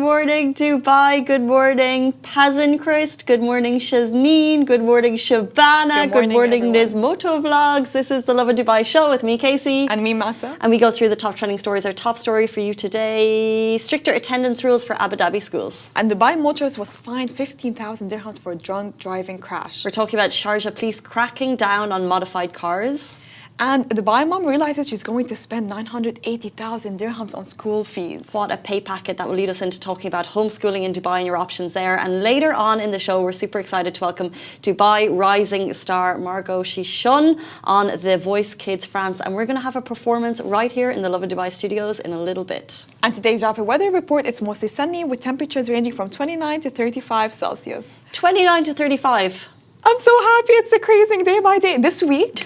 morning, Dubai. Good morning, Pazenchrist. Good morning, Shazneen. Good morning, Shabana. Good morning, Nizmoto Vlogs. This is the Lovin Dubai Show with me, Casey. And me, Masa. And we go through the top trending stories. Our top story for you today, stricter attendance rules for Abu Dhabi schools. And Dubai motorist was fined 15,000 dirhams for a drunk driving crash. We're talking about Sharjah police cracking down on modified cars. And Dubai mom realizes she's going to spend 980,000 dirhams on school fees. What a pay packet. That will lead us into talking about homeschooling in Dubai and your options there. And later on in the show, we're super excited to welcome Dubai rising star Margaux. She shone on The Voice Kids France. And we're going to have a performance right here in the Lovin Dubai studios in a little bit. And today's rapid weather report, it's mostly sunny with temperatures ranging from 29 to 35 Celsius. 29 to 35. I'm so happy. It's decreasing day by day. This week,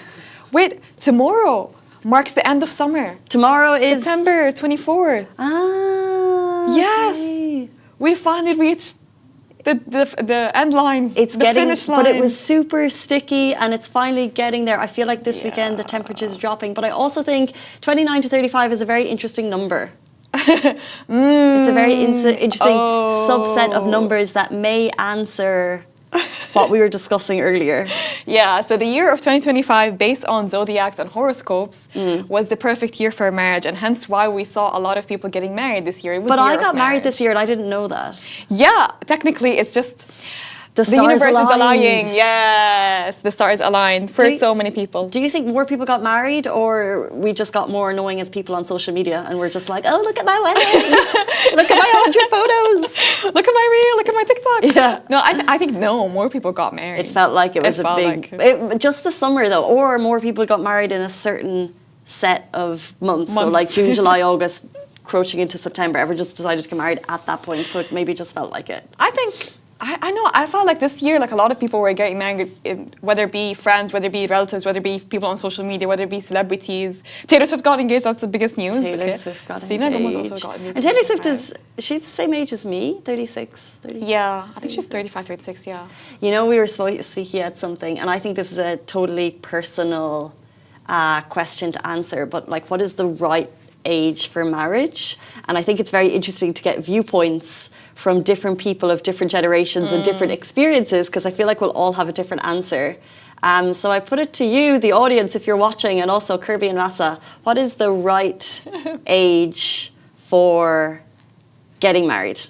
wait, tomorrow marks the end of summer. Tomorrow is September 24th. Ah, yes, okay. We finally reached the end line. It's the getting, finish line. but it was super sticky, and it's finally getting there. I feel like this weekend the temperature is dropping, but I also think 29 to 35 is a very interesting number. It's a very interesting subset of numbers that may answer what we were discussing earlier. Yeah, so the year of 2025, based on zodiacs and horoscopes, was the perfect year for marriage, and hence why we saw a lot of people getting married this year. It was But the year I got of married marriage. this year, and I didn't know that. Yeah, technically, it's just The the universe stars is aligning. aligned. Yes, the stars aligned for so many people. Do you think more people got married, or we just got more annoying as people on social media, and we're just like, oh, look at my wedding, look at my 100 photos, Look at my reel, look at my TikTok. Yeah. No, I think no, more people got married. It felt like it was a felt big, like just the summer though, or more people got married in a certain set of months. So like June, July, August, crouching into September. Everyone just decided to get married at that point, so it maybe just felt like it. I think, I know, I felt like this year, like a lot of people were getting married, whether it be friends, whether it be relatives, whether it be people on social media, whether it be celebrities. Taylor Swift got engaged, that's the biggest news. Taylor Swift got Selena engaged. Gomez also got engaged. And Taylor Swift she's the same age as me, 36. 30. Yeah, I think she's 35, 36, yeah. You know, we were speaking at something, and I think this is a totally personal question to answer, but like, what is the right age for marriage? And I think it's very interesting to get viewpoints from different people of different generations and different experiences, because I feel like we'll all have a different answer. So I put it to you, the audience, if you're watching, and also Kirby and Rasa, what is the right age for getting married?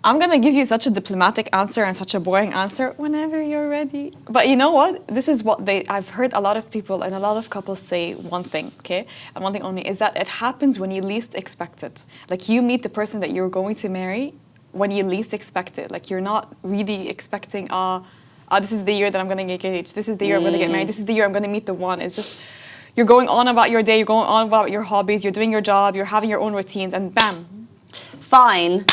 I'm going to give you such a diplomatic answer and such a boring answer whenever you're ready. But you know what? This is what I've heard a lot of people and a lot of couples say one thing, okay? And one thing only, is that it happens when you least expect it. Like you meet the person that you're going to marry when you least expect it. Like you're not really expecting, this is the year that I'm going to get engaged. This is the year I'm going to get married. This is the year I'm going to meet the one. It's just, you're going on about your day, you're going on about your hobbies, you're doing your job, you're having your own routines, and bam. Fine.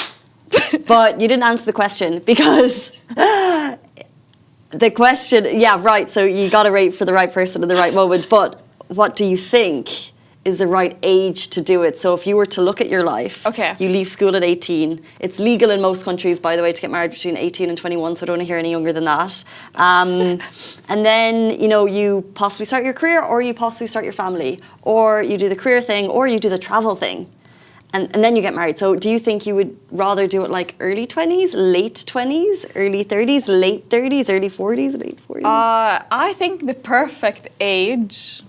But you didn't answer the question, because the question, yeah, right, so you got to wait for the right person in the right moment, but what do you think is the right age to do it? So if you were to look at your life, you leave school at 18. It's legal in most countries, by the way, to get married between 18 and 21, so I don't want to hear any younger than that. And then, you know, you possibly start your career, or you possibly start your family, or you do the career thing, or you do the travel thing. And then you get married. So do you think you would rather do it like early 20s, late 20s, early 30s, late 30s, early 40s, late 40s? I think the perfect age,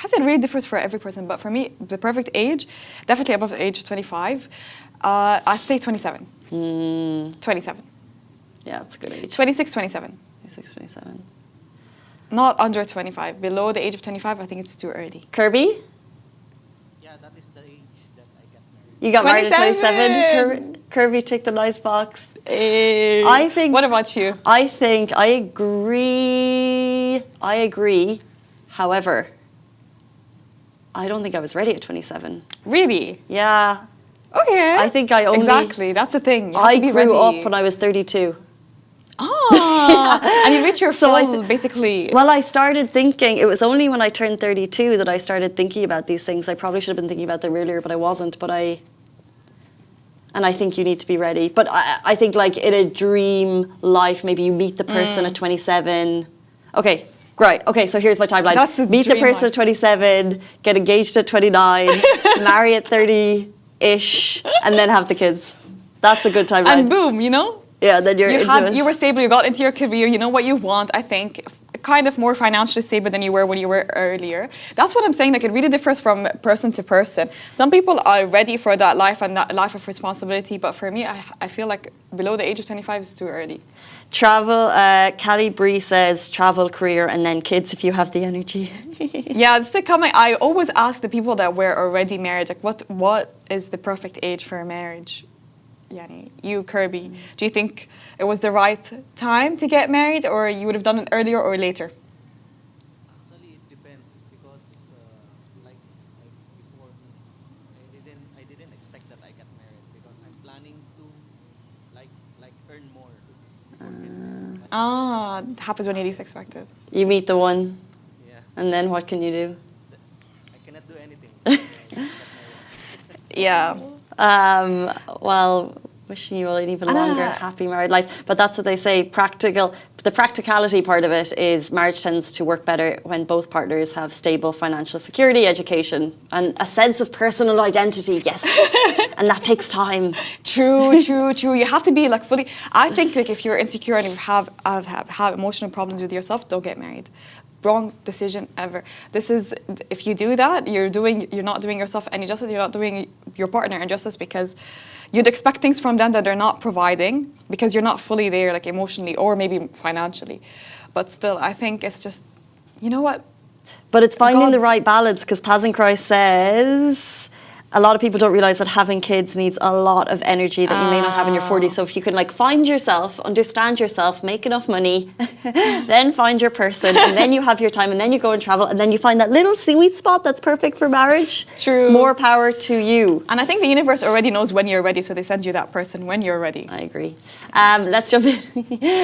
it really differs for every person, but for me, the perfect age, definitely above the age of 25, I'd say 27. 27. Yeah, that's a good age. 26, 27. 26, 27. Not under 25. Below the age of 25, I think it's too early. Kirby? That is the age that I got married. You got married at 27? Kirby ticked the nice box. Hey. I think. What about you? I think I agree. However, I don't think I was ready at 27. Really? Yeah. Okay. I think I only. Exactly. That's the thing. I grew up when I was 32. And you reach your full, basically. Well, I started thinking, it was only when I turned 32 that I started thinking about these things. I probably should have been thinking about them earlier, but I wasn't. And I think you need to be ready. But I think like in a dream life, maybe you meet the person at 27. Okay, great. Okay, so here's my timeline. That's meet the person life. at 27, get engaged at 29, marry at 30. ish, and then have the kids. That's a good timeline. And boom, you know? Yeah, then you're into it. You were stable, you got into your career, you know what you want, I think. Kind of more financially stable than you were when you were earlier. That's what I'm saying. Like, it really differs from person to person. Some people are ready for that life and that life of responsibility, but for me, I feel like below the age of 25 is too early. Travel, Callie Bree says travel, career, and then kids if you have the energy. Yeah, it's the comment. I always ask the people that were already married, like, what is the perfect age for a marriage? Yani, you, Kirby, do you think it was the right time to get married, or you would have done it earlier or later? Actually, it depends because like before, I didn't expect that I got married because I'm planning to like earn more before getting married. Happens when you least expect it. You meet the one, Yeah, and then what can you do? I cannot do anything. I just got married. Yeah. Well, wishing you all an even longer, happy married life. But that's what they say. The practicality part of it is marriage tends to work better when both partners have stable financial security, education, and a sense of personal identity. Yes, and that takes time. True. You have to be like fully. I think like if you're insecure and you have emotional problems with yourself, don't get married. Wrong decision ever. This is, if you do that, you're not doing yourself any justice. You're not doing your partner injustice, because you'd expect things from them that they're not providing because you're not fully there, like emotionally or maybe financially. But still, I think it's just, you know what? But it's finding the right balance, because Paz and Christ says a lot of people don't realize that having kids needs a lot of energy that you may not have in your 40s. So if you can like find yourself, understand yourself, make enough money, then find your person, and then you have your time, and then you go and travel, and then you find that little sweet spot that's perfect for marriage. True. More power to you. And I think the universe already knows when you're ready, so they send you that person when you're ready. I agree. Let's jump in.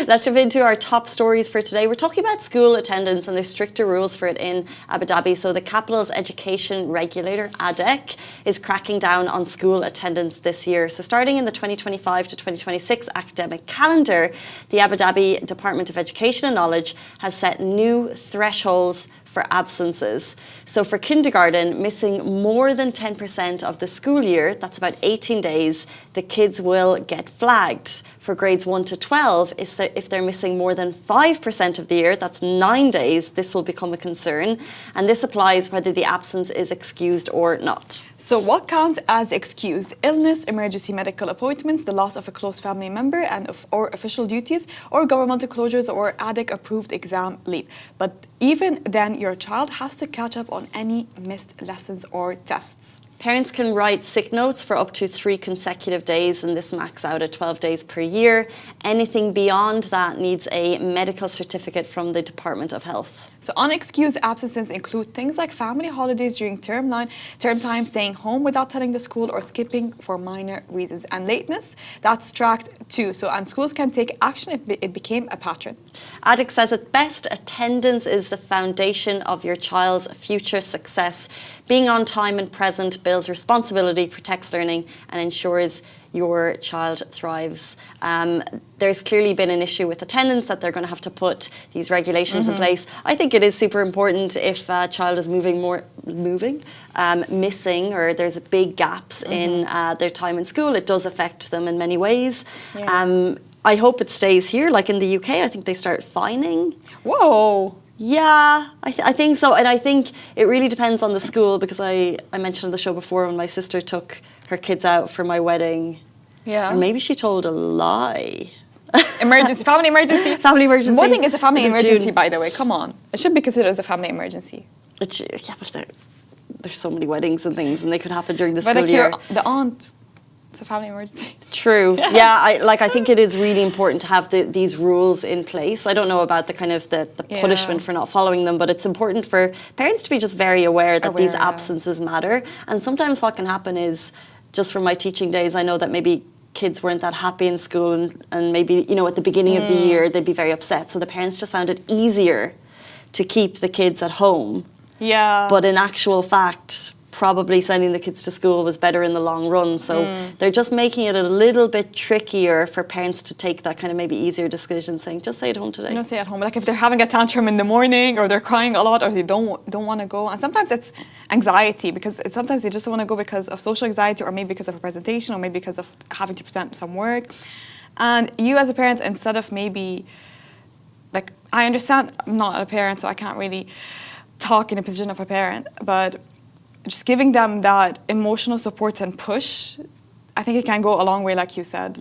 Let's jump into our top stories for today. We're talking about school attendance, and there's stricter rules for it in Abu Dhabi. So the capital's education regulator, ADEK, is cracking down on school attendance this year. So starting in the 2025 to 2026 academic calendar, the Abu Dhabi Department of Education and Knowledge has set new thresholds for absences. So for kindergarten, missing more than 10% of the school year, that's about 18 days, the kids will get flagged. For grades 1 to 12, if they're missing more than 5% of the year, that's 9 days, this will become a concern. And this applies whether the absence is excused or not. So what counts as excused? Illness, emergency medical appointments, the loss of a close family member or official duties, or governmental closures or ADEK approved exam leave. But even then, your child has to catch up on any missed lessons or tests. Parents can write sick notes for up to 3 consecutive days, and this max out at 12 days per year. Anything beyond that needs a medical certificate from the Department of Health. So unexcused absences include things like family holidays during term time, staying home without telling the school, or skipping for minor reasons. And lateness, that's tracked too. And schools can take action if it became a pattern. ADEK says at best, attendance is the foundation of your child's future success. Being on time and present builds responsibility, protects learning, and ensures your child thrives. There's clearly been an issue with attendance that they're going to have to put these regulations in place. I think it is super important if a child is missing, or there's big gaps in their time in school. It does affect them in many ways. Yeah. I hope it stays here. Like in the UK, I think they start fining. Whoa. Yeah, I think so. And I think it really depends on the school, because I mentioned on the show before when my sister took her kids out for my wedding. Yeah. And maybe she told a lie. Emergency, family emergency. Family emergency. One thing is a family End of emergency, June. by the way. Come on. It should be considered as a family emergency. Yeah, but there's so many weddings and things, and they could happen during the But school like year. the aunt, it's a family emergency. True. Yeah, I think it is really important to have these rules in place. I don't know about the kind of the punishment for not following them, but it's important for parents to be just very aware that these absences matter. And sometimes what can happen is, just from my teaching days, I know that maybe kids weren't that happy in school, and maybe, at the beginning of the year, they'd be very upset. So the parents just found it easier to keep the kids at home. Yeah. But in actual fact, probably sending the kids to school was better in the long run. So they're just making it a little bit trickier for parents to take that kind of maybe easier decision, saying, just stay at home today. You know, stay at home. Like if they're having a tantrum in the morning, or they're crying a lot, or they don't want to go. And sometimes it's anxiety, because sometimes they just don't want to go because of social anxiety, or maybe because of a presentation, or maybe because of having to present some work. And you as a parent, instead of maybe, like, I understand I'm not a parent, so I can't really talk in a position of a parent, but just giving them that emotional support and push, I think it can go a long way, like you said.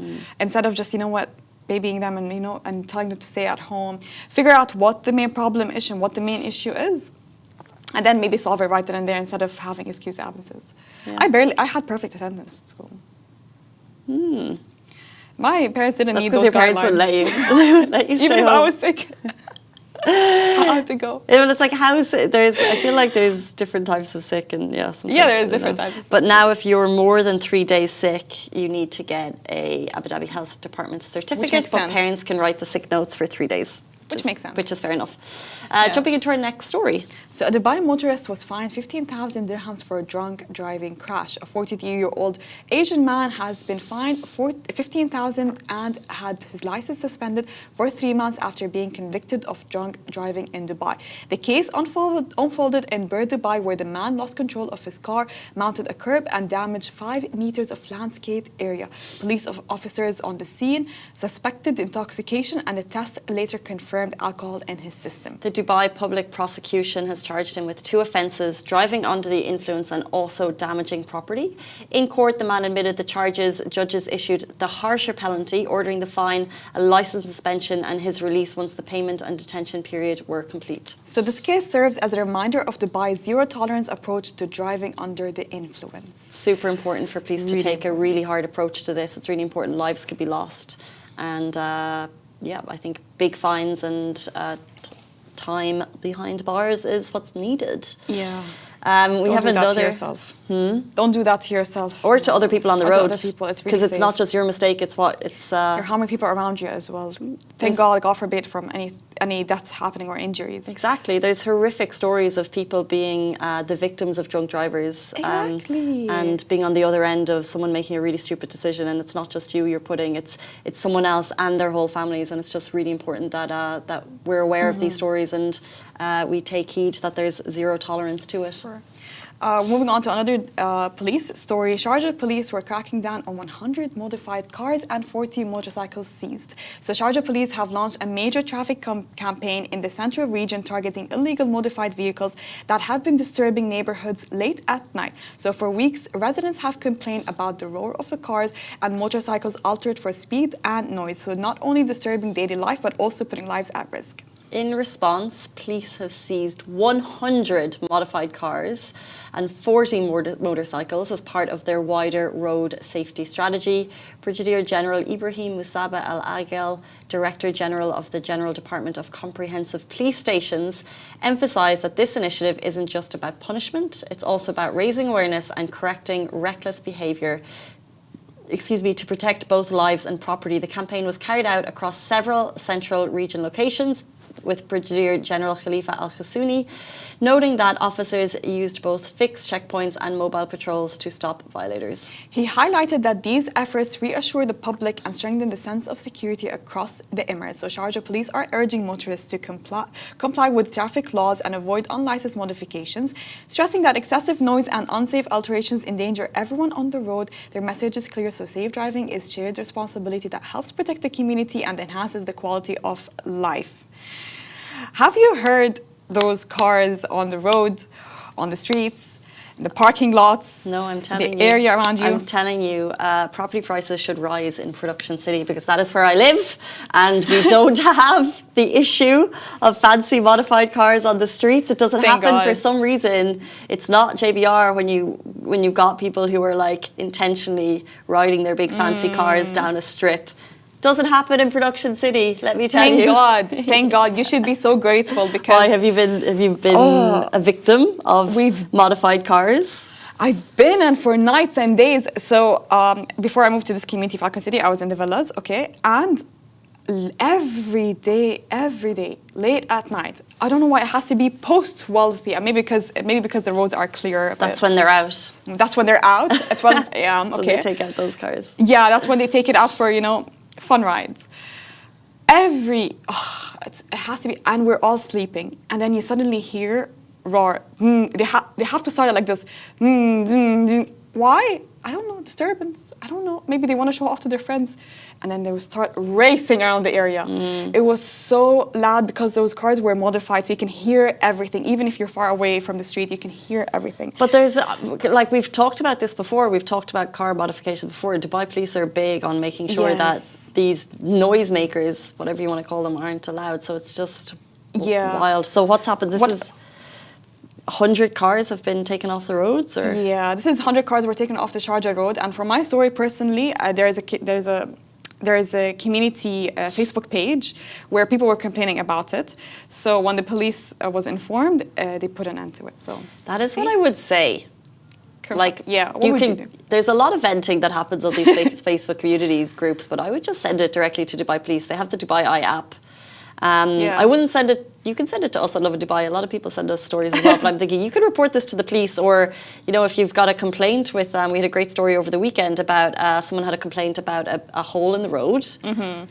Instead of just, you know what, babying them and, you know, and telling them to stay at home, figure out what the main problem is and what the main issue is, and then maybe solve it right then and there instead of having excuse absences. Yeah. I had perfect attendance at school. My parents didn't need those your parents would let you, they would let you stay even if home. I was sick. I had to go. Yeah, well, it's like I feel like there's different types of sick, and sometimes, there is different types of sick. But now, if you're more than 3 days sick, you need to get a Abu Dhabi Health Department certificate. makes but sense. parents can write the sick notes for 3 days, Which makes sense. Which is fair enough. Jumping into our next story. So a Dubai motorist was fined 15,000 dirhams for a drunk driving crash. A 42-year-old Asian man has been fined 15,000 and had his license suspended for 3 months after being convicted of drunk driving in Dubai. The case unfolded in Bur Dubai, where the man lost control of his car, mounted a curb and damaged 5 meters of landscaped area. Police officers on the scene suspected intoxication, and the test later confirmed alcohol in his system. The Dubai Public Prosecution has charged him with 2 offences: driving under the influence and also damaging property. In court, the man admitted the charges. Judges issued the harsher penalty, ordering the fine, a licence suspension and his release once the payment and detention period were complete. So this case serves as a reminder of Dubai's zero-tolerance approach to driving under the influence. Super important for police to take a really hard approach to this. It's really important. Lives could be lost. And I think big fines and time behind bars is what's needed. Yeah. We have Don't do that another. to yourself. Don't do that to yourself. Or to other people on the Or to road. other people. It's really Because it's safe. not just your mistake. It's what it's. You're harming people around you as well. Thank God forbid, from any deaths happening or injuries. Exactly. There's horrific stories of people being the victims of drunk drivers. Exactly. And being on the other end of someone making a really stupid decision, and it's not just you you're putting, it's someone else and their whole families, and it's just really important that that we're aware of these stories, and we take heed that there's zero tolerance to it. Sure. Moving on to another police story. Sharjah police were cracking down on 100 modified cars and 40 motorcycles seized. So Sharjah police have launched a major traffic campaign in the central region targeting illegal modified vehicles that have been disturbing neighborhoods late at night. So for weeks, residents have complained about the roar of the cars and motorcycles altered for speed and noise. So not only disturbing daily life, but also putting lives at risk. In response, police have seized 100 modified cars and 40 motorcycles as part of their wider road safety strategy. Brigadier General Ibrahim Musaba Al-Agel, Director General of the General Department of Comprehensive Police Stations, emphasised that this initiative isn't just about punishment, it's also about raising awareness and correcting reckless behaviour to protect both lives and property. The campaign was carried out across several central region locations, with Brigadier General Khalifa Al-Khassouni noting that officers used both fixed checkpoints and mobile patrols to stop violators. He highlighted that these efforts reassure the public and strengthen the sense of security across the Emirates. So Sharjah police are urging motorists to comply with traffic laws and avoid unlicensed modifications, stressing that excessive noise and unsafe alterations endanger everyone on the road. Their message is clear: so safe driving is shared responsibility that helps protect the community and enhances the quality of life. Have you heard those cars on the road, on the streets, in the parking lots? No, I'm telling you. The area around you? I'm telling you, property prices should rise in Production City, because that is where I live, and we don't have the issue of fancy modified cars on the streets. It doesn't Thank happen God. for some reason. It's not JBR when you got people who are like intentionally riding their big fancy cars down a strip. Doesn't happen in Production City, let me tell you. Thank God. Thank God. You should be so grateful, because Why have you been a victim of modified cars? I've been, and for nights and days. So before I moved to this community, Falcon City, I was in the villas, okay? And every day, late at night. I don't know why it has to be post 12 p.m. Maybe because the roads are clear. That's when they're out. That's when they're out at 12 a.m. So Okay. they take out those cars. Yeah, that's when they take it out for, fun rides. It has to be, and we're all sleeping, and then you suddenly hear roar. They have to start it like this. Why? I don't know, disturbance. I don't know. Maybe they want to show off to their friends. And then they would start racing around the area. It was so loud because those cars were modified, so you can hear everything. Even if you're far away from the street, you can hear everything. But there's, like we've talked about this before, we've talked about car modification before. Dubai police are big on making sure that these noisemakers, whatever you want to call them, aren't allowed. So it's just wild. So what's happened? This is 100 cars have been taken off the roads, or yeah, this is 100 cars were taken off the Sharjah road. And for my story personally, there is a community Facebook page where people were complaining about it. So when the police was informed, they put an end to it. So that is what I would say. Like, yeah, what would you do? There's a lot of venting that happens on these Facebook communities groups, but I would just send it directly to Dubai Police. They have the Dubai Eye app. I wouldn't send it. You can send it to us at Lovin Dubai. A lot of people send us stories as well. But I'm thinking you could report this to the police, or if you've got a complaint with. We had a great story over the weekend about someone had a complaint about a hole in the road. Mm-hmm.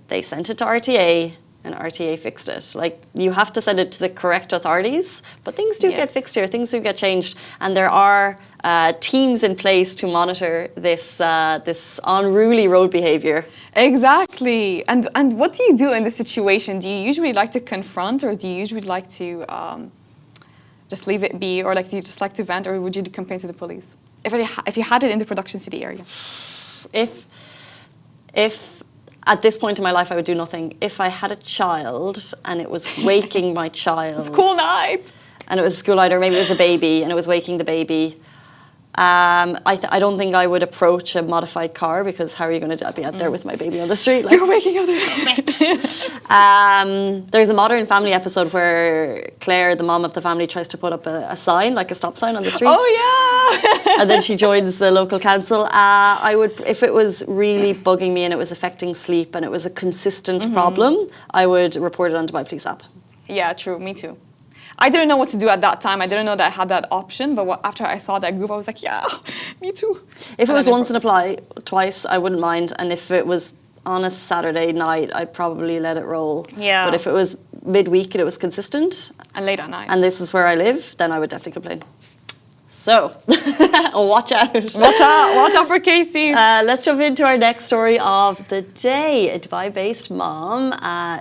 They sent it to RTA, and RTA fixed it. Like, you have to send it to the correct authorities, but things do get fixed here. Things do get changed, and there are teams in place to monitor this unruly road behaviour. Exactly. And what do you do in this situation? Do you usually like to confront, or do you usually like to just leave it be, or like do you just like to vent, or would you complain to the police if you had it in the production city area? If at this point in my life I would do nothing. If I had a child and it was waking my child, school night, and it was a school night, or maybe it was a baby and it was waking the baby. I don't think I would approach a modified car, because how are you going to be out there with my baby on the street? Like, you're waking up. There's a Modern Family episode where Claire, the mom of the family, tries to put up a sign, like a stop sign on the street. Oh yeah. And then she joins the local council. I would, if it was really bugging me and it was affecting sleep and it was a consistent problem, I would report it on Dubai Police app. Yeah, true. Me too. I didn't know what to do at that time. I didn't know that I had that option. But after I saw that group, I was like, yeah, me too. If it was once in a while, twice, I wouldn't mind. And if it was on a Saturday night, I'd probably let it roll. Yeah. But if it was midweek and it was consistent, and late at night, and this is where I live, then I would definitely complain. So, watch out. Watch out for Casey. Let's jump into our next story of the day. A Dubai-based mom,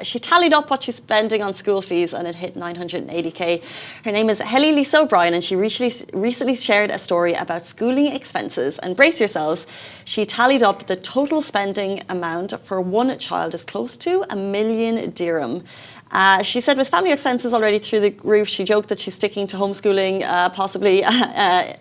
she tallied up what she's spending on school fees, and it hit 980k. Her name is Helly Lisa O'Brien, and she recently shared a story about schooling expenses. And brace yourselves, she tallied up the total spending amount for one child is close to 1 million dirham. She said with family expenses already through the roof, she joked that she's sticking to homeschooling,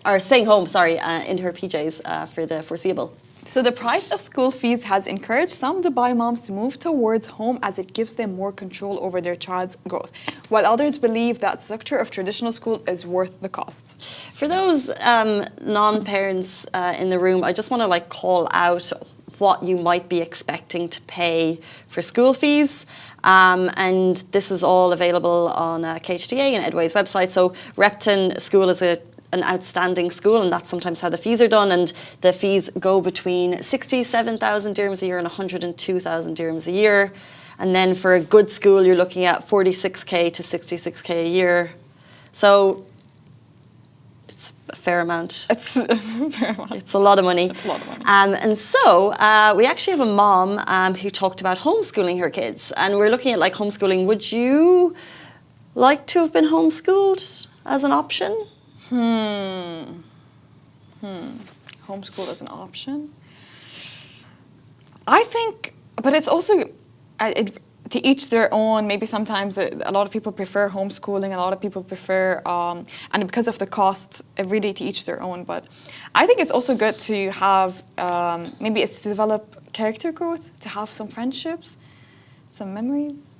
or staying home, in her PJs for the foreseeable. So the price of school fees has encouraged some Dubai moms to move towards home, as it gives them more control over their child's growth, while others believe that structure of traditional school is worth the cost. For those non-parents in the room, I just want to call out what you might be expecting to pay for school fees. And this is all available on KHDA and Edway's website. So Repton School is an outstanding school, and that's sometimes how the fees are done. And the fees go between 67,000 dirhams a year and 102,000 dirhams a year. And then for a good school, you're looking at 46k to 66k a year. So it's a fair amount. It's a fair amount. It's a lot of money. It's a lot of money. And so we actually have a mom who talked about homeschooling her kids. And we're looking at homeschooling. Would you like to have been homeschooled as an option? Homeschool as an option? I think, but it's also, to each their own. Maybe sometimes a lot of people prefer homeschooling, a lot of people prefer, and because of the cost, really to each their own. But I think it's also good to have, maybe it's to develop character growth, to have some friendships, some memories,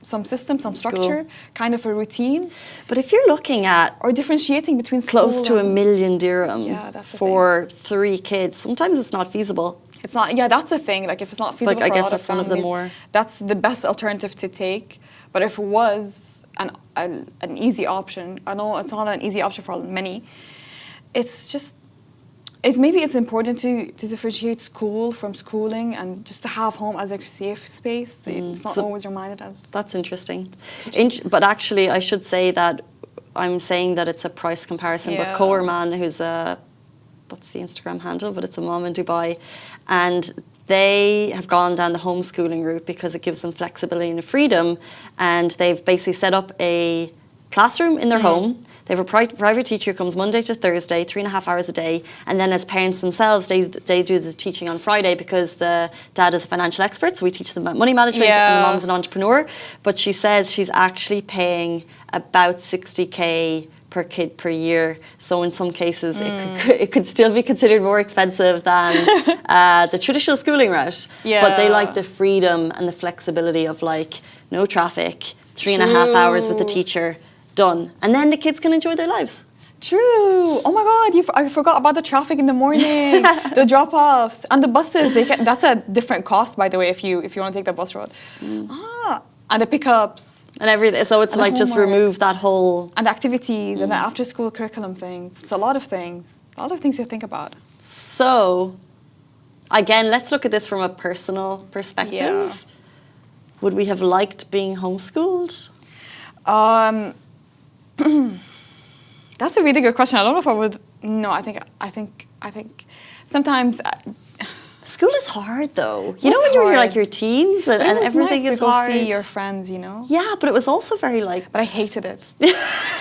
some system, some structure, kind of a routine. But if you're looking at, or differentiating between close to 1 million dirham Yeah, that's the for 3 kids, sometimes it's not feasible. It's not, yeah, that's the thing. Like, if it's not feasible I for a guess lot that's of one of the families, more- that's the best alternative to take. But if it was an easy option, I know it's not an easy option for many, it's just, maybe it's important to differentiate school from schooling and just to have home as a safe space. It's not always reminded as... That's interesting. But actually, I should say that I'm saying that it's a price comparison, but Yeah. Coerman, who's that's the Instagram handle, but it's a mom in Dubai, and they have gone down the homeschooling route because it gives them flexibility and freedom, and they've basically set up a classroom in their home. They have a private teacher who comes Monday to Thursday, 3.5 hours a day, and then as parents themselves, they do the teaching on Friday because the dad is a financial expert, so we teach them about money management, and the mom's an entrepreneur. But she says she's actually paying about 60K per kid per year. So in some cases, it could still be considered more expensive than the traditional schooling route. Yeah. But they like the freedom and the flexibility of like no traffic, 3.5 hours with a teacher, done. And then the kids can enjoy their lives. True. Oh my God, I forgot about the traffic in the morning, the drop-offs, and the buses. That's a different cost, by the way, if you want to take the bus road. And the pickups. And everything. So it's And the like just homework. remove that whole... And the activities and the after-school curriculum things. It's a lot of things. A lot of things to think about. So, again, let's look at this from a personal perspective. Yeah. Would we have liked being homeschooled? That's a really good question. I don't know if I would. No, I think sometimes. School is hard, though. You It's know when you're hard. like your teens and It was everything nice is to go hard. see your friends, you know. Yeah, but it was also very like... But I hated it.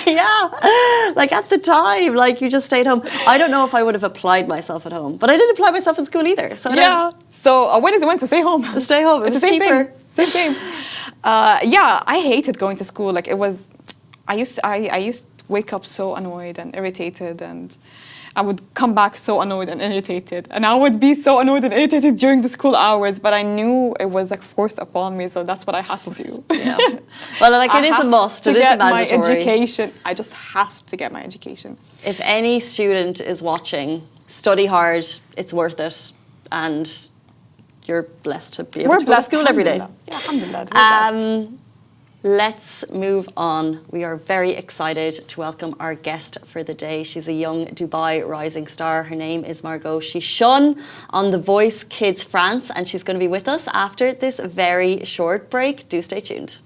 Yeah, like at the time, like you just stayed home. I don't know if I would have applied myself at home, but I didn't apply myself in school either. So I Yeah. So when is it when? So stay home. Stay home. It's It's the same cheaper. thing. Same thing. Yeah, I hated going to school. Like it was, I used to wake up so annoyed and irritated, and I would come back so annoyed and irritated, and I would be so annoyed and irritated during the school hours. But I knew it was like forced upon me, so that's what I had to do. Yeah. Well, like it is a must. It is a mandatory. my education. I just have to get my education. If any student is watching, study hard. It's worth it, and you're blessed to be able to go to school every day. Yeah, alhamdulillah. We're blessed. Let's move on. We are very excited to welcome our guest for the day. She's a young Dubai rising star. Her name is Margaux. She's shone on The Voice Kids France, and she's going to be with us after this very short break. Do stay tuned.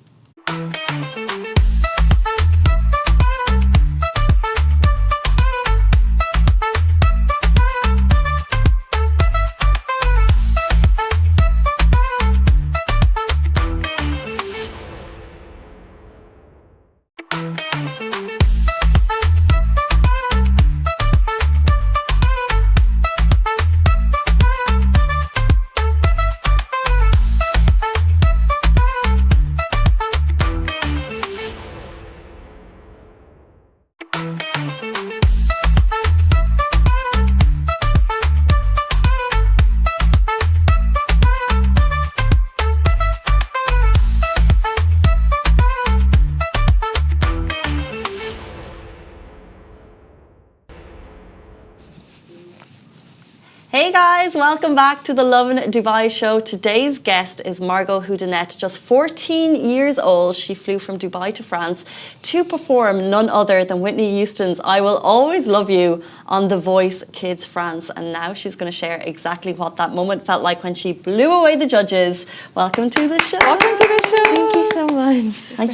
Hey guys, welcome back to the Lovin Dubai Show. Today's guest is Margaux Houdanet. Just 14 years old, she flew from Dubai to France to perform none other than Whitney Houston's I Will Always Love You on The Voice Kids France. And now she's going to share exactly what that moment felt like when she blew away the judges. Welcome to the show. Welcome to the show. Thank you so much. Thank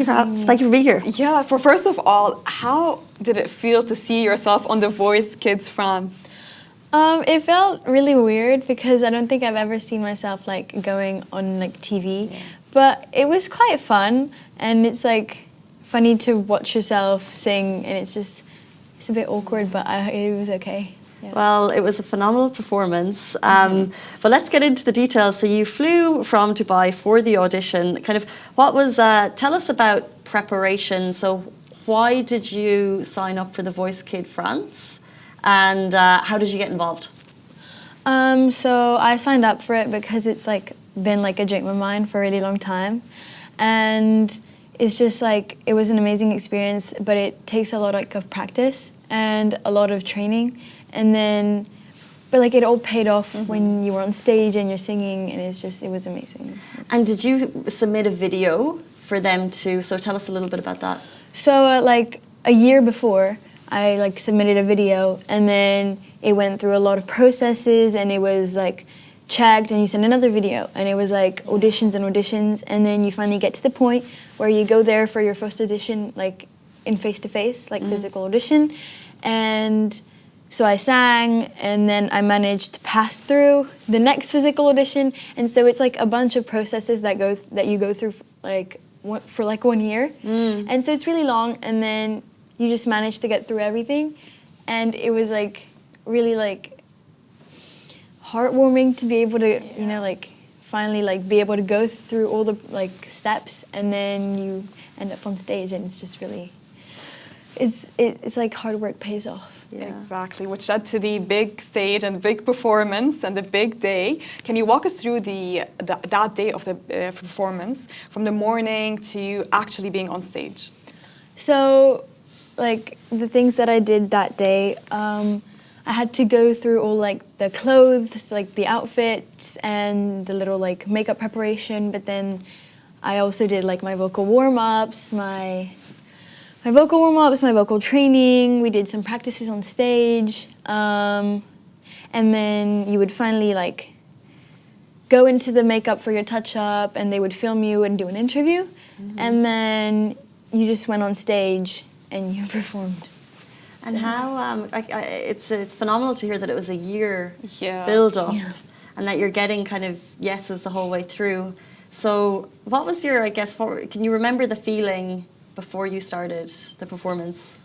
you for being here. Yeah, first of all, how did it feel to see yourself on The Voice Kids France? It felt really weird because I don't think I've ever seen myself like going on like TV, but it was quite fun, and it's like funny to watch yourself sing, and it's a bit awkward, but it was okay. Yeah. Well, it was a phenomenal performance. But let's get into the details. So you flew from Dubai for the audition. Kind of, what was? Tell us about preparation. So why did you sign up for The Voice Kid France? And how did you get involved? So I signed up for it because it's like been like a dream of mine for a really long time, and it's just like it was an amazing experience. But it takes a lot like of practice and a lot of training, and then but like it all paid off when you were on stage and you're singing, and it was amazing. And did you submit a video for them to? So tell us a little bit about that. So like a year before, I like submitted a video, and then it went through a lot of processes, and it was like checked, and you send another video, and it was like auditions and auditions, and then you finally get to the point where you go there for your first audition, like in face-to-face, like physical audition. And so I sang, and then I managed to pass through the next physical audition, and so it's like a bunch of processes that you go through for like 1 year, and so it's really long, and then you just manage to get through everything, and it was like really like heartwarming to be able to you know like finally like be able to go through all the like steps, and then you end up on stage, and it's just really it's like hard work pays off. Yeah. Exactly, which led to the big stage and big performance and the big day. Can you walk us through that day of the performance, from the morning to actually being on stage? So, like the things that I did that day, I had to go through all like the clothes, like the outfits and the little like makeup preparation, but then I also did like my vocal warm-ups, my vocal training. We did some practices on stage, and then you would finally like go into the makeup for your touch-up, and they would film you and do an interview, and then you just went on stage and you performed. And how it's phenomenal to hear that it was a year Yeah. build up, and that you're getting kind of yeses the whole way through. So what was your, can you remember the feeling before you started the performance?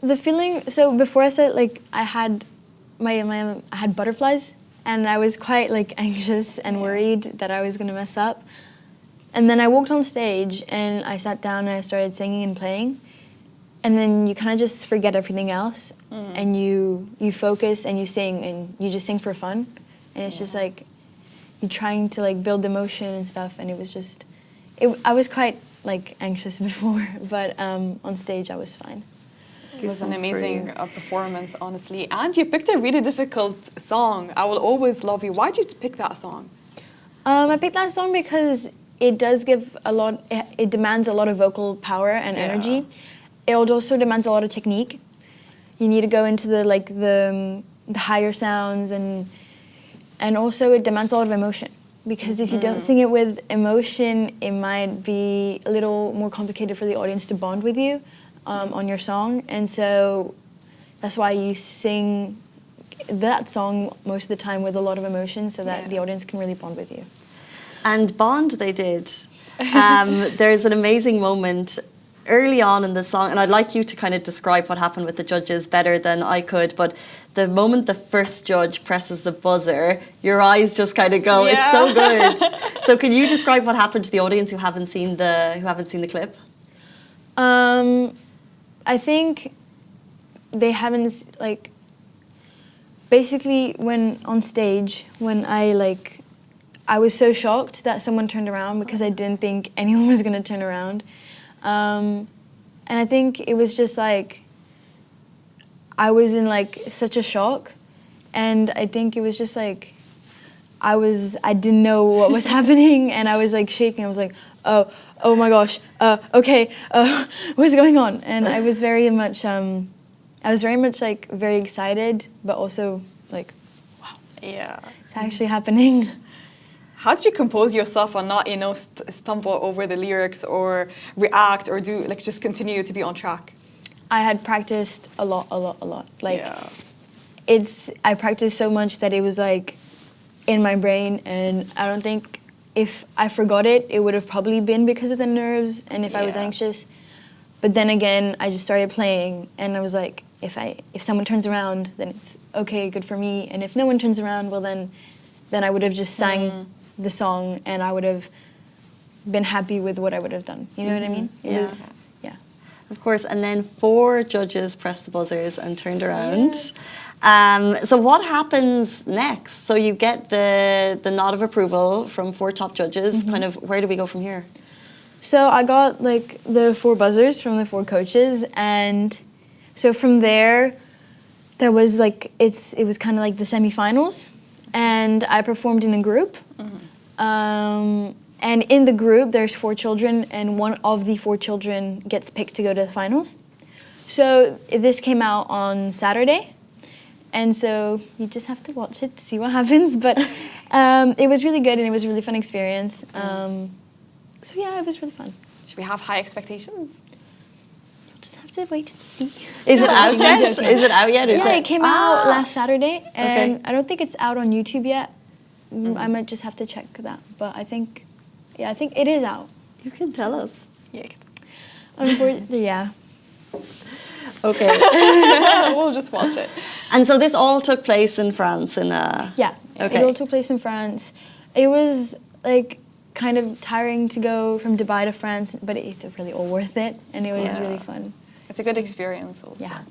The feeling, so before I started, like I had I had butterflies, and I was quite like anxious and worried that I was gonna mess up. And then I walked on stage and I sat down and I started singing and playing. And then you kind of just forget everything else, and you focus and you sing, and you just sing for fun. And it's just like you're trying to like build emotion and stuff, and it was just I was quite like anxious before, but on stage I was fine. It was an amazing performance, honestly. And you picked a really difficult song, I Will Always Love You. Why did you pick that song? I picked that song because it does give a lot, it demands a lot of vocal power and energy. It also demands a lot of technique. You need to go into the higher sounds, and also it demands a lot of emotion. Because if you don't sing it with emotion, it might be a little more complicated for the audience to bond with you on your song. And so that's why you sing that song most of the time with a lot of emotion, so that the audience can really bond with you. And bond they did. There's an amazing moment early on in the song, and I'd like you to kind of describe what happened with the judges better than I could, but the moment the first judge presses the buzzer, your eyes just kind of go, it's so good. So can you describe what happened to the audience who haven't seen the clip? I think they haven't, like, basically when on stage, when I was so shocked that someone turned around, because I didn't think anyone was going to turn around. And I think it was just like, I was in like such a shock, and I think it was just like, I didn't know what was happening, and I was like shaking. I was like, oh my gosh, okay, what's going on? And I was very much like very excited, but also like, wow, it's actually happening. How did you compose yourself and not, stumble over the lyrics or react or just continue to be on track? I had practiced a lot. Like, I practiced so much that it was like in my brain, and I don't think if I forgot it, it would have probably been because of the nerves and if I was anxious. But then again, I just started playing, and I was like, if someone turns around, then it's okay, good for me. And if no one turns around, well then I would have just sang the song, and I would have been happy with what I would have done. You know what I mean? It was, Of course, and then 4 judges pressed the buzzers and turned around. So what happens next? So you get the nod of approval from 4 top judges. Kind of, where do we go from here? So I got like the 4 buzzers from the 4 coaches, and so from there, there was like it was kind of like the semifinals, and I performed in a group. And in the group, there's 4 children, and one of the 4 children gets picked to go to the finals. So this came out on Saturday, and so you just have to watch it to see what happens. But it was really good, and it was a really fun experience. So yeah, it was really fun. Should we have high expectations? You'll just have to wait and see. Is it out yet? Is it out yet? Yeah, it came out last Saturday, and Okay. I don't think it's out on YouTube yet. I might just have to check that, but I think it is out. You can tell us. Yeah. Unfortunately, yeah. Okay. We'll just watch it. And so this all took place in France in Yeah, Okay. it all took place in France. It was like kind of tiring to go from Dubai to France, but it's really all worth it, and it was Yeah. really fun. It's a good experience also. Yeah.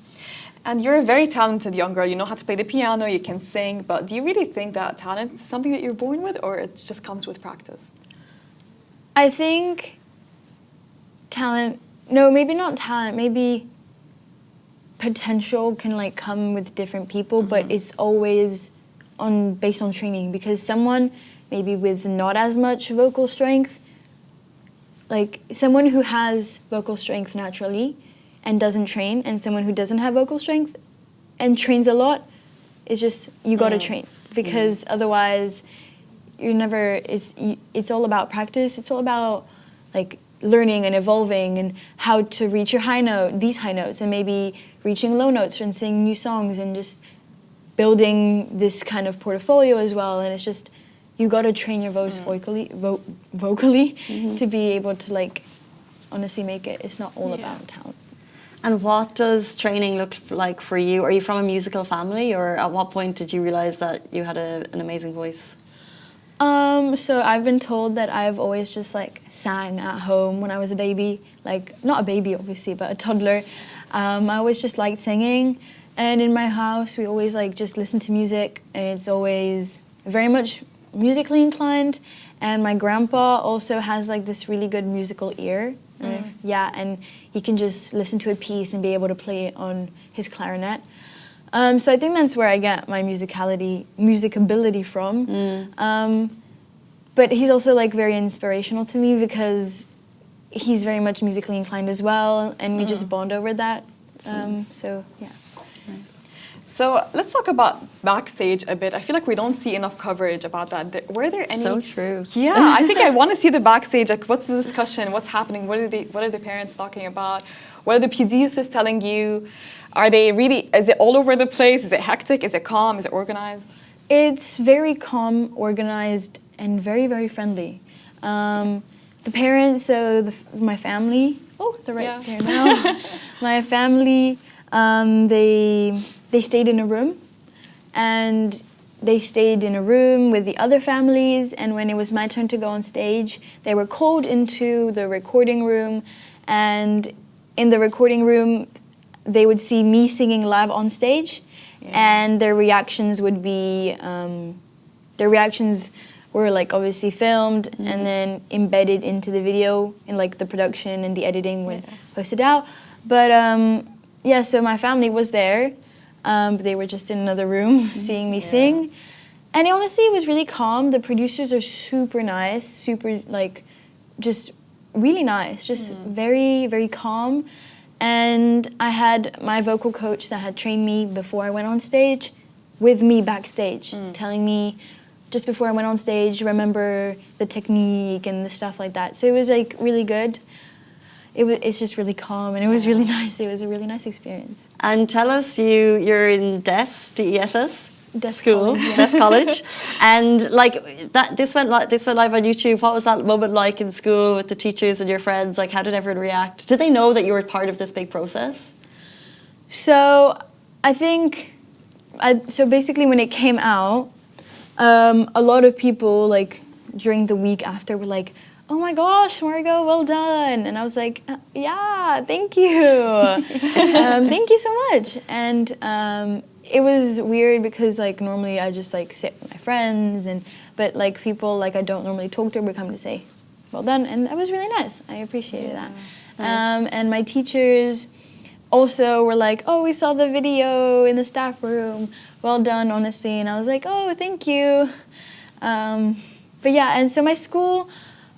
And you're a very talented young girl. You know how to play the piano, you can sing, but do you really think that talent is something that you're born with, or it just comes with practice? I think talent, no, maybe not talent, maybe potential can like come with different people, but it's always based on training, because someone maybe with not as much vocal strength, like someone who has vocal strength naturally and doesn't train, and someone who doesn't have vocal strength and trains a lot, it's just you got to train, because otherwise you're never, it's all about practice. It's all about like learning and evolving and how to reach your these high notes, and maybe reaching low notes and singing new songs, and just building this kind of portfolio as well. And it's just, you got to train your voice vocally to be able to like honestly make it. It's not all about talent. And what does training look like for you? Are you from a musical family, or at what point did you realize that you had an amazing voice? So I've been told that I've always just like sang at home when I was a baby, like not a baby obviously, but a toddler. I always just liked singing, and in my house we always like just listen to music, and it's always very much musically inclined. And my grandpa also has like this really good musical ear. Yeah, and he can just listen to a piece and be able to play it on his clarinet. So I think that's where I get my music ability from. But he's also like very inspirational to me, because he's very much musically inclined as well, and we just bond over that. So yeah. So let's talk about backstage a bit. I feel like we don't see enough coverage about that. Were there any? So true. Yeah, I think I want to see the backstage. Like, what's the discussion? What's happening? What are the parents talking about? What are the producers telling you? Are they really? Is it all over the place? Is it hectic? Is it calm? Is it organized? It's very calm, organized, and very, very friendly. The parents, so my family. Oh, they're right there now. My family. They stayed in a room, and they stayed in a room with the other families, and when it was my turn to go on stage, they were called into the recording room, and in the recording room, they would see me singing live on stage, and their reactions would be, were like obviously filmed and then embedded into the video in like the production and the editing when posted out. But so my family was there. But they were just in another room seeing me sing. And honestly, it was really calm. The producers are super nice, super like just really nice, just very, very calm. And I had my vocal coach that had trained me before I went on stage with me backstage, telling me just before I went on stage, remember the technique and the stuff like that. So it was like really good. It's just really calm, and it was really nice. It was a really nice experience. And tell us, you're in DESS, D-E-S-S? DESS School, College, yeah. DESS College. And like that, this went live on YouTube. What was that moment like in school with the teachers and your friends? Like, how did everyone react? Did they know that you were part of this big process? So I think, so basically when it came out, a lot of people like during the week after were like, "Oh my gosh, Margaux, well done." And I was like, "Yeah, thank you. Thank you so much." And it was weird because like normally I just like sit with my friends, but like people like I don't normally talk to would come to say, "Well done." And that was really nice. I appreciated that. Nice. And my teachers, also were like, oh, we saw the video in the staff room. Well done, honestly. And I was like, oh, thank you. But yeah, and so my school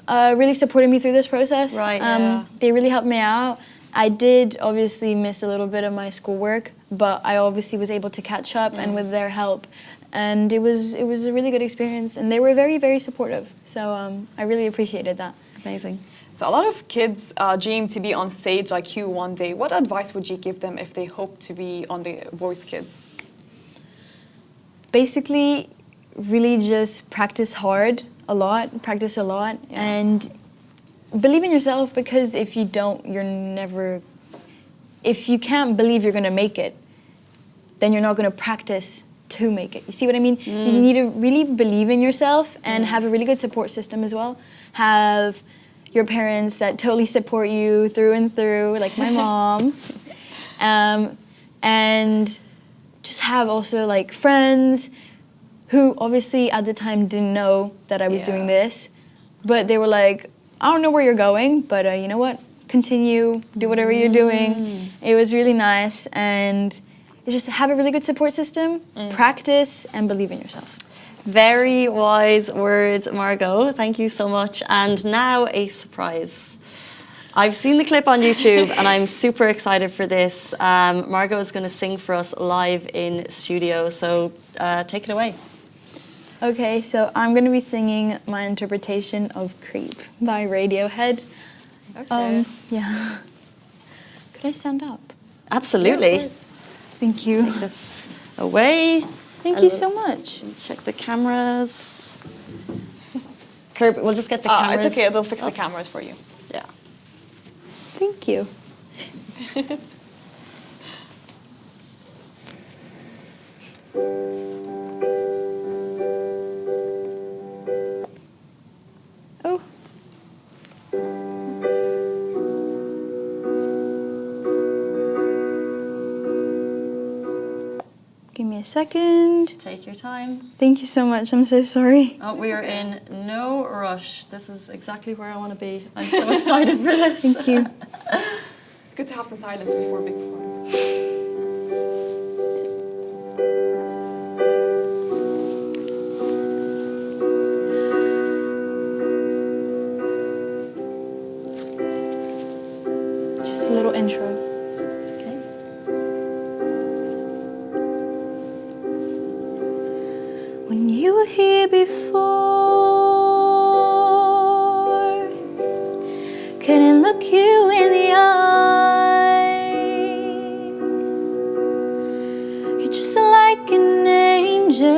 really supported me through this process. Right, yeah. They really helped me out. I did obviously miss a little bit of my schoolwork, but I obviously was able to catch up and with their help. And it was a really good experience. And they were very, very supportive. So I really appreciated that. Amazing. So a lot of kids dream to be on stage like you one day. What advice would you give them if they hope to be on the Voice Kids? Basically, really just practice hard a lot, practice a lot, and believe in yourself, because if you don't, if you can't believe you're gonna make it, then you're not gonna practice to make it. You see what I mean? You need to really believe in yourself and have a really good support system as well. Have your parents that totally support you through and through, like my mom. And just have also like friends who obviously at the time didn't know that I was doing this, but they were like, I don't know where you're going, but you know what? Continue, do whatever you're doing. It was really nice, and just have a really good support system, practice, and believe in yourself. Very wise words, Margaux. Thank you so much. And now a surprise. I've seen the clip on YouTube and I'm super excited for this. Margaux is going to sing for us live in studio, so take it away. Okay, so I'm going to be singing my interpretation of Creep by Radiohead. Okay. Yeah. Could I stand up? Absolutely. Yeah, of course. Thank you. Take this away. Thank you so much. Check the cameras. Curb, we'll just get the cameras. It's okay, they'll fix the cameras for you. Yeah. Thank you. Oh. Give me a second. Take your time. Thank you so much. I'm so sorry. Oh, we are in no rush. This is exactly where I want to be. I'm so excited for this. Thank you. It's good to have some silence before a big performance. Just a little intro. Okay. When you were here before, couldn't look you in the eye. You're just like an angel.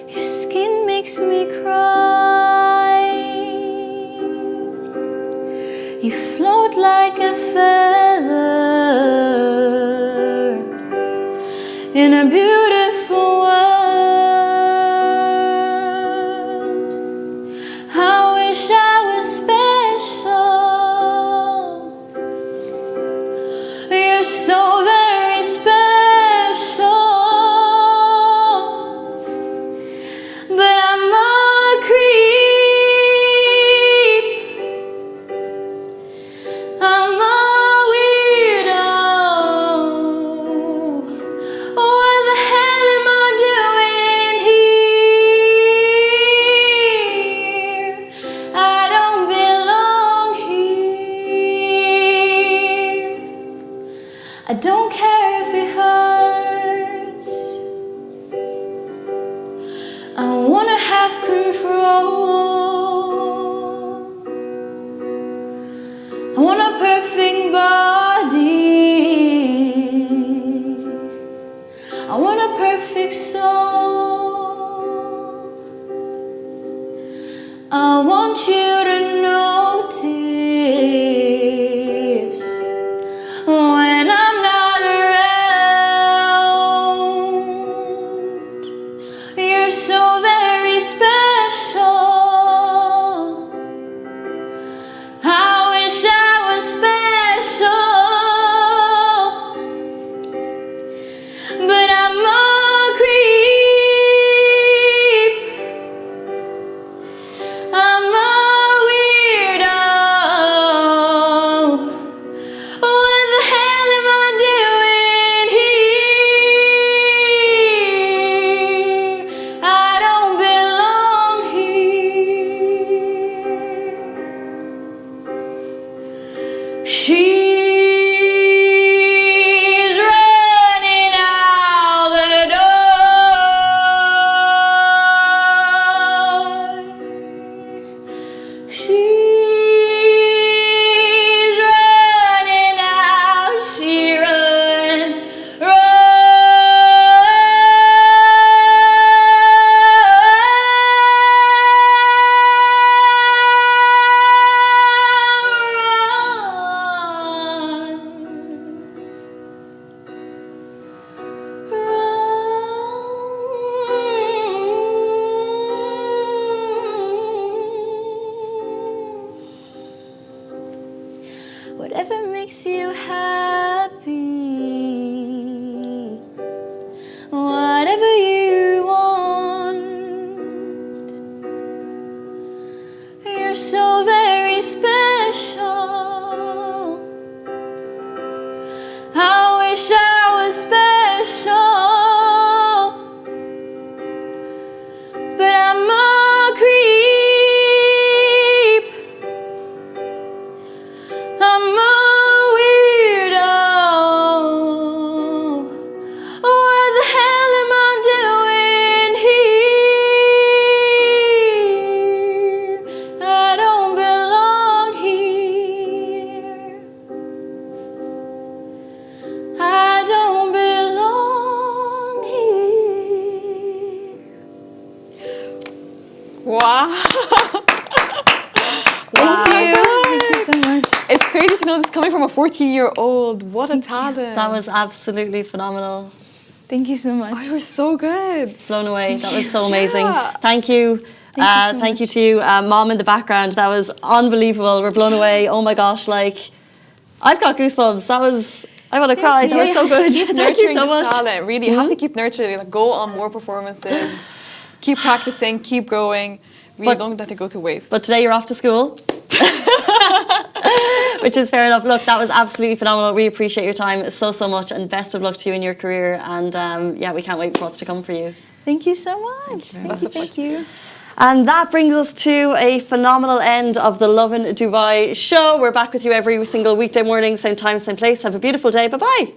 Your skin makes me cry. You float like a feather in a beautiful world. I wish I was special. You're so very special, but I'm a creep. I'm a weirdo. What the hell am I doing here? I don't belong here. I don't care if it hurts. I wanna have control. I want a perfect body. I want a perfect soul. I want you to notice when I'm not around. You're so very special. I wish I was special, but I'm a creep. I'm a makes you happy. Whatever you want, you're so very special. I wish I was special, but I'm a creep. I'm a weirdo. What the hell am I doing here? I don't belong here. I don't belong here. Wow. Thank you. Thank you so much. It's crazy to know this coming from a 14-year-old. What a talent. That was absolutely phenomenal. Thank you so much. Oh, you were so good. Blown away. That was so amazing. Yeah. Thank you. Thank you to you, Mom in the background. That was unbelievable. We're blown away. Oh my gosh, like, I've got goosebumps. That was, I want to cry. That was so good. Keep Thank you nurturing so this much. talent. Really, you have to keep nurturing. Like, go on more performances. Keep practicing. Keep growing. Really, But- don't let it go to waste. But today you're off to school. Which is fair enough. Look, that was absolutely phenomenal. We appreciate your time so, so much, and best of luck to you in your career. And yeah, we can't wait for what's to come for you. Thank you so much. Thank you. And that brings us to a phenomenal end of the Lovin Dubai show. We're back with you every single weekday morning, same time, same place. Have a beautiful day. Bye-bye.